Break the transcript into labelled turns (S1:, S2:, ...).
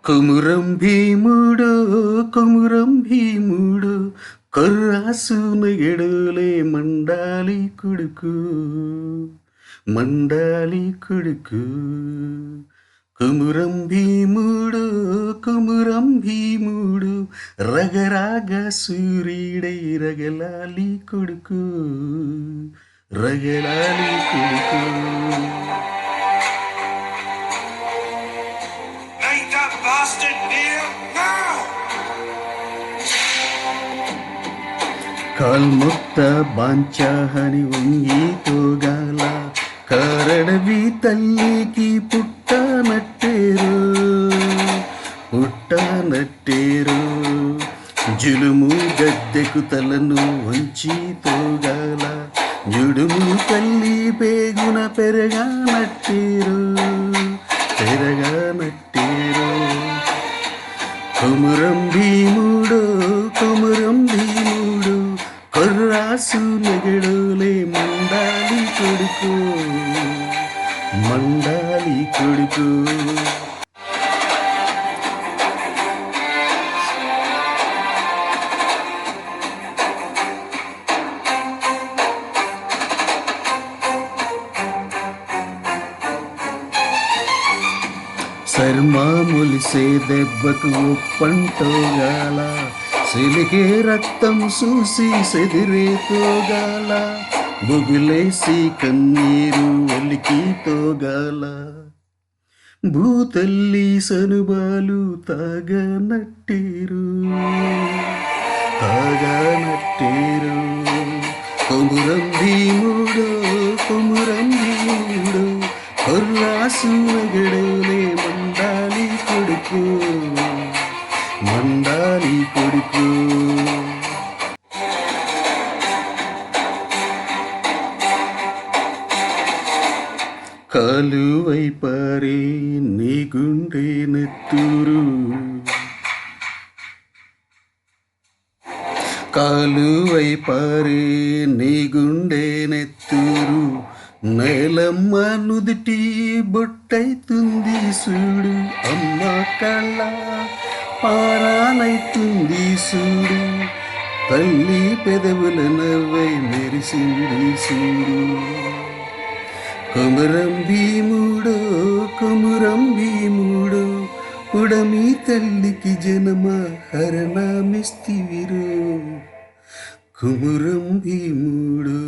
S1: కొమురం భీముడు కొమురం భీముడు కొర్రాసు నెగడులే మండాలి కొడుకు మండాలి కొడుకు కొమురం భీముడు కొమురం భీముడు రగరాగ సూర్యుడై రగలాలి కొడుకు రగలాలి కొడుకు. కాల్ముక్త బాంచాహని వంగి తోగాల కారడవి తల్లికి పుట్టనట్టేరు పుట్టనట్టేరు జులుము గద్దెకు తలను వంచి తోగాల జుడుము తల్లి పేగున పెరగానట్టేరు పెరగానట్టేరు. కొమురం భీముడు కొమురం భీముడు కొర్రాసు నెగడులే మండాలి కొడుకు మండాలి కొడుకు. శర్మా మొలిసే దెబ్బకు ఒప్పంటోగాల సిలికే రక్తం చూసి సెదిరే తోగాల బొగులేసి కన్నీరు ఒలికి తోగాల భూతల్లి సనుబాలు తాగనట్టేరు తాగనట్టేరు. కొమురం భీముడు కొమురం భీముడు కొర్రాసు నెగడులే మండాలి కొడుకు మండాలి కొడుకు. కాలువై పారే నీ గుండె నెత్తూరు కాలువై పారే నీ గుండె నెత్తూరు నేలమ్మ నుదుటి బొట్టైతుంది చూడు అమ్మ కళ్ళ పారానైతుంది చూడు తల్లి పెదవుల నవ్వై మెరిసింది చూడు. కొమురం భీముడు కొమురం భీముడు ఉడమి తల్లికి జనమ హరణమిస్తివిరు కొమురం భీముడు.